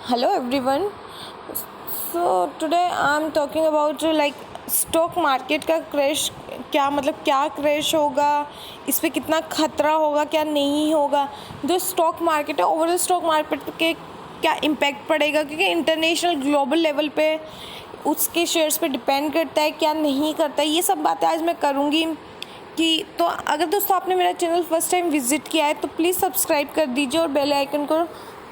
Hello everyone. So today I'm talking about like stock market का crash. क्या मतलब क्या क्रैश होगा, इस पे कितना खतरा होगा, क्या नहीं होगा। जो स्टॉक मार्केट है ओवरऑल स्टॉक मार्केट के क्या इम्पैक्ट पड़ेगा, क्योंकि इंटरनेशनल ग्लोबल लेवल पे उसके शेयर्स पे डिपेंड करता है, क्या नहीं करता है। ये सब बातें आज मैं करूँगी। कि तो अगर दोस्तों आपने मेरा चैनल फर्स्ट टाइम विजिट किया है तो प्लीज़ सब्सक्राइब कर दीजिए और बेल आइकन को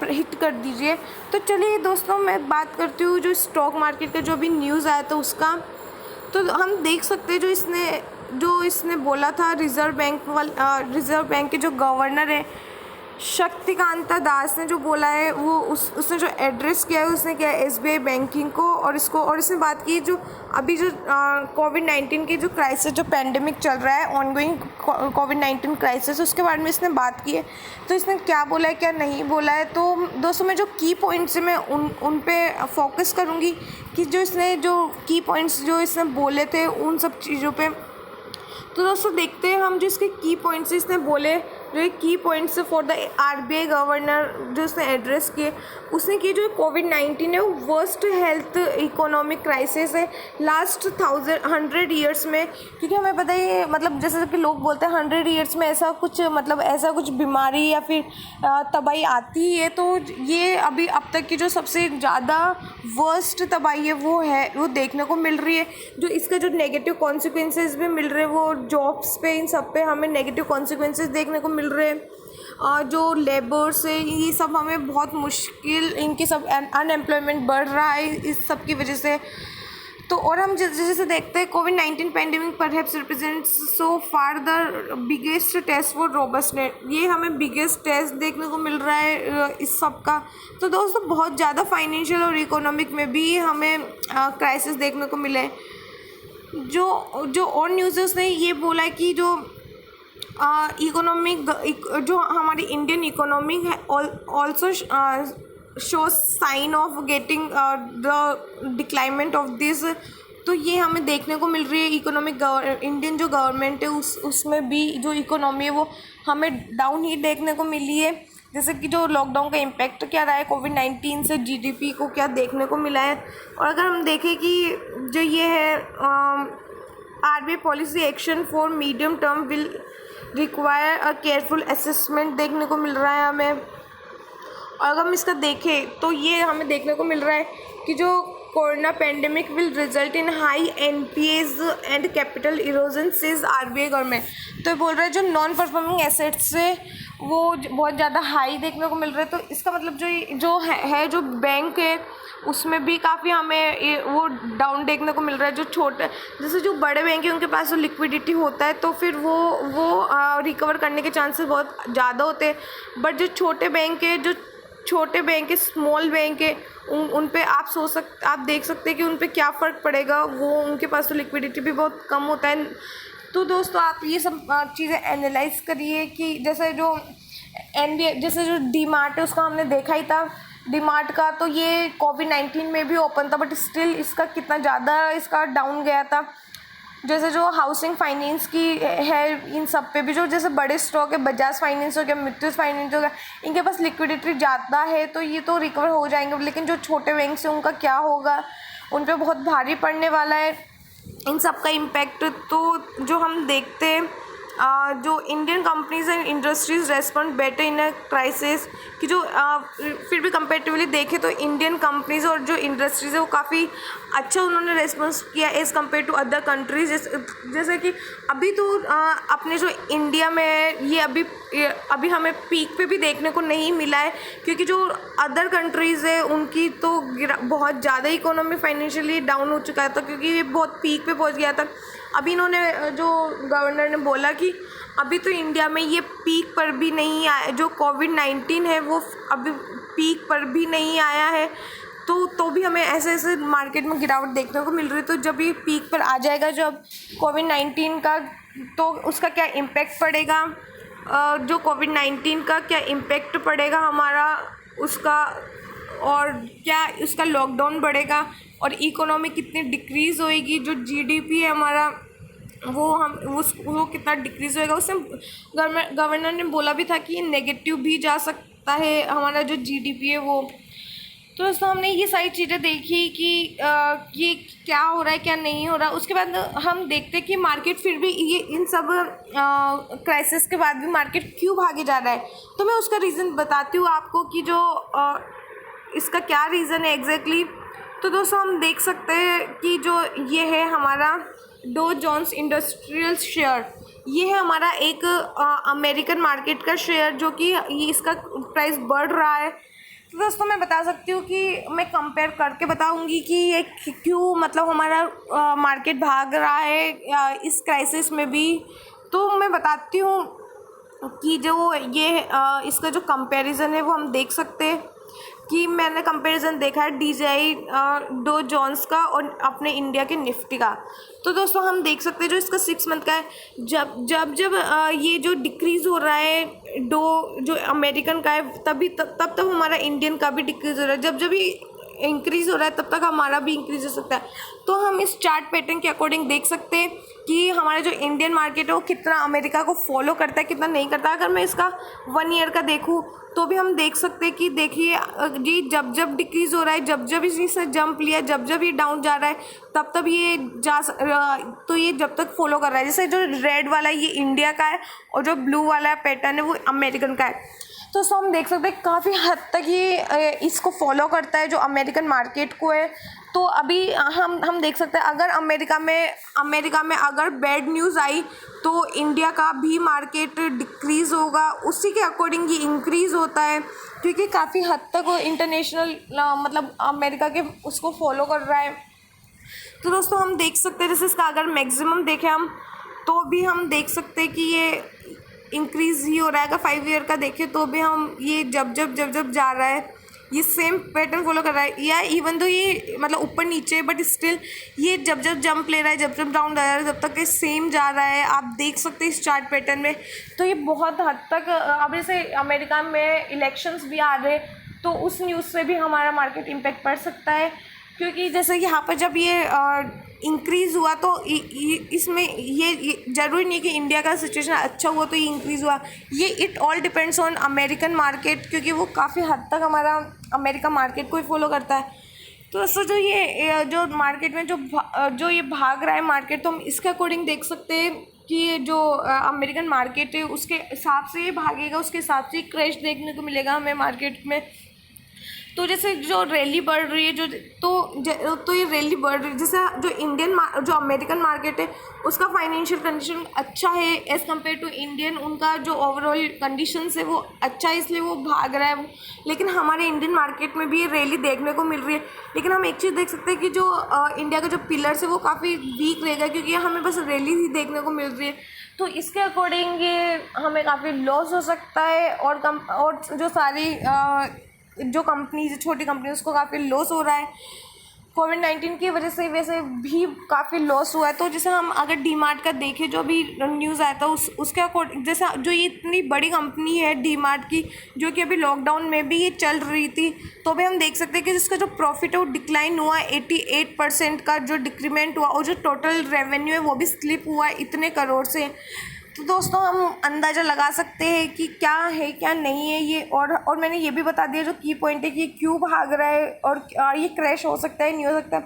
हिट कर दीजिए। तो चलिए दोस्तों, मैं बात करती हूँ जो स्टॉक मार्केट का जो अभी न्यूज़ आया था उसका। तो हम देख सकते हैं जो इसने बोला था रिज़र्व बैंक के जो गवर्नर है शक्तिकांता दास ने जो बोला है, वो उसने जो एड्रेस किया है उसने किया है एसबीआई बैंकिंग को और इसने बात की जो अभी जो कोविड-19 की जो क्राइसिस जो पेंडेमिक चल रहा है, ऑनगोइंग कोविड-19 क्राइसिस, उसके बारे में इसने बात की है। तो इसने क्या बोला है क्या नहीं बोला है, तो दोस्तों मैं जो की पॉइंट्स है मैं उन पे फोकस करूँगी कि जो की पॉइंट्स जो इसने बोले थे उन सब चीज़ों पे। तो दोस्तों देखते हैं हम जो इसके की पॉइंट्स इसने बोले, जो की points for the RBI governor जो उसने एड्रेस किए। उसने किए जो कोविड-19 है वो वर्स्ट हेल्थ इकोनॉमिक क्राइसिस है लास्ट 100 ईयर्स में। क्योंकि हमें पता है मतलब जैसे कि लोग बोलते हैं 100 ईयर्स में ऐसा कुछ बीमारी या फिर तबाही आती ही है। तो ये अभी अब तक की जो सबसे ज़्यादा वर्स्ट तबाही है वो देखने को मिल रही है। जो इसका जो नेगेटिव कॉन्सिक्वेंसेस भी मिल रहे हैं वो जॉब्स पे, इन सब पे हमें नेगेटिव कॉन्सिक्वेंसेस देखने को मिल रहे हैं। जो लेबर्स है ये सब हमें बहुत मुश्किल, इनके सब अनएम्प्लॉयमेंट बढ़ रहा है इस सब की वजह से। तो और हम जैसे देखते हैं कोविड-19 pandemic perhaps represents so far the biggest test for robustness. ये हमें बिगेस्ट टेस्ट देखने को मिल रहा है इस सब का। तो दोस्तों बहुत ज़्यादा फाइनेंशियल और इकोनॉमिक में भी हमें क्राइसिस देखने को मिले। जो और न्यूज़ उसने ये बोला है कि जो जो हमारी इंडियन इकोनॉमी है also shows sign of getting the declinement of this. तो ये हमें देखने को मिल रही है इंडियन जो गवर्नमेंट है उसमें भी जो इकोनॉमी है वो हमें डाउन ही देखने को मिली है। जैसे कि जो लॉकडाउन का इम्पैक्ट क्या रहा है कोविड-19 से जीडीपी को क्या देखने को मिला है। और अगर हम देखें कि जो ये है RBI policy action for medium term will require a careful assessment देखने को मिल रहा है हमें। और अगर हम इसका देखें तो ये हमें देखने को मिल रहा है कि जो corona pandemic will result in high NPAs and capital erosion says RBI government. तो बोल रहा है जो नॉन परफॉर्मिंग एसेट्स है वो बहुत ज़्यादा हाई देखने को मिल रहा है। तो इसका मतलब जो बैंक है उसमें भी काफ़ी हमें वो डाउन देखने को मिल रहा है। जैसे जो बड़े बैंक है उनके पास जो लिक्विडिटी होता है तो फिर वो रिकवर करने के चांसेस बहुत ज़्यादा होते हैं। बट जो छोटे बैंक है स्मॉल बैंक है उन पे आप देख सकते हैं कि उन पे क्या फ़र्क पड़ेगा। वो उनके पास तो लिक्विडिटी भी बहुत कम होता है। तो दोस्तों आप ये सब चीज़ें एनालाइज करिए कि जैसे जो डीमार्ट है उसका हमने देखा ही था। डीमार्ट का तो ये कोविड-19 में भी ओपन था बट स्टिल इसका कितना ज़्यादा इसका डाउन गया था। जैसे जो हाउसिंग फाइनेंस की है इन सब पे भी जो जैसे बड़े स्टॉक है बजाज फाइनेंस हो गया, मुथूट फाइनेंस हो गया, इनके पास लिक्विडिटी ज़्यादा है तो ये तो रिकवर हो जाएंगे। लेकिन जो छोटे बैंक से उनका क्या होगा, उन पे बहुत भारी पड़ने वाला है इन सब का इम्पैक्ट। तो जो हम देखते हैं जो Indian companies and industries respond better in a crisis कि जो फिर भी कंपेरेटिवली देखें तो इंडियन कंपनीज और जो इंडस्ट्रीज है वो काफ़ी अच्छा उन्होंने रेस्पॉन्स किया as compare to other countries. जैसे कि अभी तो अपने जो इंडिया में है ये अभी हमें पीक पे भी देखने को नहीं मिला है। क्योंकि जो अदर कंट्रीज़ है उनकी तो बहुत ज़्यादा इकोनॉमी फाइनेंशियली डाउन हो चुका था क्योंकि ये बहुत पीक पे पहुंच गया था। अभी इन्होंने जो गवर्नर ने बोला कि अभी तो इंडिया में ये पीक पर भी नहीं आया, जो कोविड-19 है वो अभी पीक पर भी नहीं आया है। तो भी हमें ऐसे मार्केट में गिरावट देखने को मिल रही है। तो जब ये पीक पर आ जाएगा जब कोविड-19 का, तो उसका क्या इम्पैक्ट पड़ेगा, जो कोविड-19 का क्या इम्पैक्ट पड़ेगा हमारा उसका, और क्या उसका लॉकडाउन बढ़ेगा और इकोनॉमी कितनी डिक्रीज़ होएगी, जो जीडीपी है हमारा वो कितना डिक्रीज़ होएगा। उससे गवर्नर ने बोला भी था कि ये नेगेटिव भी जा सकता है हमारा जो जीडीपी है वो। तो दोस्तों हमने ये सारी चीज़ें देखी कि ये क्या हो रहा है क्या नहीं हो रहा। उसके बाद हम देखते हैं कि मार्केट फिर भी ये इन सब क्राइसिस के बाद भी मार्केट क्यों भागे जा रहा है। तो मैं उसका रीज़न बताती हूँ आपको कि जो इसका क्या रीज़न है एग्जैक्टली। तो दोस्तों हम देख सकते हैं कि जो ये है हमारा डो जोन्स इंडस्ट्रियल शेयर, ये है हमारा एक अमेरिकन मार्केट का शेयर जो कि इसका प्राइस बढ़ रहा है। तो दोस्तों मैं बता सकती हूँ कि मैं कंपेयर करके बताऊँगी कि ये क्यों मतलब हमारा मार्केट भाग रहा है इस क्राइसिस में भी। तो मैं बताती हूँ कि जो ये इसका जो कंपैरिजन है वो हम देख सकते हैं कि मैंने कंपैरिजन देखा है DJI डो जोन्स का और अपने इंडिया के निफ्टी का। तो दोस्तों हम देख सकते हैं जो इसका 6 मंथ का है, जब जब जब ये जो डिक्रीज़ हो रहा है डो जो अमेरिकन का है तब हमारा इंडियन का भी डिक्रीज़ हो रहा है। जब जब ये इंक्रीज़ हो रहा है तब तक हमारा भी इंक्रीज़ हो सकता है। तो हम इस चार्ट पैटर्न के अकॉर्डिंग देख सकते हैं कि हमारा जो इंडियन मार्केट है वो कितना अमेरिका को फॉलो करता है कितना नहीं करता। अगर मैं इसका 1 ईयर का देखूँ तो भी हम देख सकते हैं कि देखिए जी जब जब डिक्रीज़ हो रहा है, जब जब इसी से जंप लिया, जब जब ये डाउन जा रहा है तब ये तो ये जब तक फॉलो कर रहा है। जैसे जो रेड वाला है ये इंडिया का है और जो ब्लू वाला पैटर्न है वो अमेरिकन का है। तो हम देख सकते हैं काफ़ी हद तक ये इसको फॉलो करता है जो अमेरिकन मार्केट को है। तो अभी हम देख सकते हैं अगर अमेरिका में अगर बैड न्यूज़ आई तो इंडिया का भी मार्केट डिक्रीज़ होगा, उसी के अकॉर्डिंग ये इंक्रीज़ होता है क्योंकि काफ़ी हद तक वो इंटरनेशनल मतलब अमेरिका के उसको फॉलो कर रहा है। तो दोस्तों हम देख सकते हैं जैसे इसका अगर मैक्सिमम देखें हम तो भी हम देख सकते हैं कि ये इंक्रीज़ ही हो रहा है। अगर 5 ईयर का देखें तो भी हम ये जब जब जा रहा है ये सेम पैटर्न फॉलो कर रहा है, या इवन तो ये मतलब ऊपर नीचे बट स्टिल ये जब जब जंप ले रहा है जब जब डाउन जा रहा है जब तक ये सेम जा रहा है। आप देख सकते हैं इस चार्ट पैटर्न में। तो ये बहुत हद तक अब जैसे अमेरिका में इलेक्शंस भी आ रहे तो उस न्यूज़ से भी हमारा मार्केट इम्पेक्ट पड़ सकता है क्योंकि जैसे यहाँ पर जब ये इंक्रीज़ हुआ तो इसमें ये ज़रूरी नहीं कि इंडिया का सिचुएशन अच्छा हुआ तो ये इंक्रीज़ हुआ। ये it all depends on American market क्योंकि वो काफ़ी हद तक हमारा अमेरिका मार्केट को ही फॉलो करता है। तो दोस्तों जो ये जो मार्केट में जो ये भाग रहा है मार्केट तो हम इसके अकॉर्डिंग देख सकते हैं कि ये जो अमेरिकन मार्केट है उसके हिसाब से ये भागेगा, उसके हिसाब से क्रैश देखने को मिलेगा हमें मार्केट में। तो जैसे जो रैली बढ़ रही है तो ये रैली बढ़ रही है जैसे जो अमेरिकन मार्केट है उसका फाइनेंशियल कंडीशन अच्छा है एज़ कम्पेयर टू इंडियन, उनका जो ओवरऑल कंडीशंस है वो अच्छा है इसलिए वो भाग रहा है। लेकिन हमारे इंडियन मार्केट में भी ये रैली देखने को मिल रही है। लेकिन हम एक चीज़ देख सकते हैं कि जो इंडिया का जो पिलर्स है वो काफ़ी वीक रहेगा क्योंकि हमें बस रैली ही देखने को मिल रही है। तो इसके अकॉर्डिंग ये हमें काफ़ी लॉस हो सकता है और जो सारी जो कंपनीज छोटी कंपनी उसको काफ़ी लॉस हो रहा है। कोविड-19 की वजह से वैसे भी काफ़ी लॉस हुआ है। तो जैसे हम अगर डीमार्ट का देखें जो अभी न्यूज़ आया था उसके अकॉर्डिंग जैसे जो ये इतनी बड़ी कंपनी है डीमार्ट की जो कि अभी लॉकडाउन में भी ये चल रही थी तो भी हम देख सकते हैं कि जिसका जो प्रॉफिट है वो डिक्लाइन हुआ 88% का जो डिक्रीमेंट हुआ और जो टोटल रेवेन्यू है वो भी स्लिप हुआ इतने करोड़ से। तो दोस्तों हम अंदाज़ा लगा सकते हैं कि क्या है क्या नहीं है ये और मैंने ये भी बता दिया जो की पॉइंट है कि क्यों भाग रहा है और ये क्रैश हो सकता है नहीं हो सकता।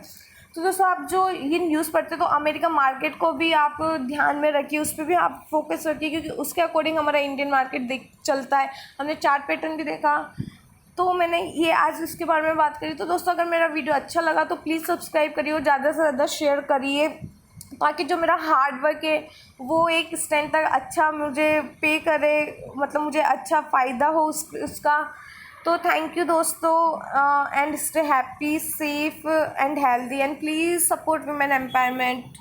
तो दोस्तों आप जो ये न्यूज़ पढ़ते तो अमेरिका मार्केट को भी आप ध्यान में रखिए, उस पर भी आप फोकस रखिए क्योंकि उसके अकॉर्डिंग हमारा इंडियन मार्केट चलता है। हमने चार्ट पैटर्न भी देखा तो मैंने ये आज इसके बारे में बात करी। तो दोस्तों अगर मेरा वीडियो अच्छा लगा तो प्लीज़ सब्सक्राइब करिए और ज़्यादा से ज़्यादा शेयर करिए ताकि जो मेरा हार्ड वर्क है वो एक स्टैंड तक अच्छा मुझे पे करे, मतलब मुझे अच्छा फ़ायदा हो उसका। तो थैंक यू दोस्तों and stay happy safe and healthy and please support women empowerment.